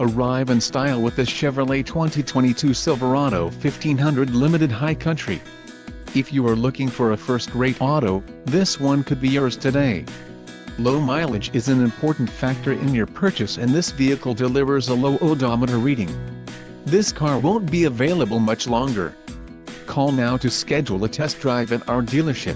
Arrive in style with the Chevrolet 2022 Silverado 1500 Limited High Country. If you are looking for a first-rate auto, this one could be yours today. Low mileage is an important factor in your purchase, and this vehicle delivers a low odometer reading. This car won't be available much longer. Call now to schedule a test drive at our dealership.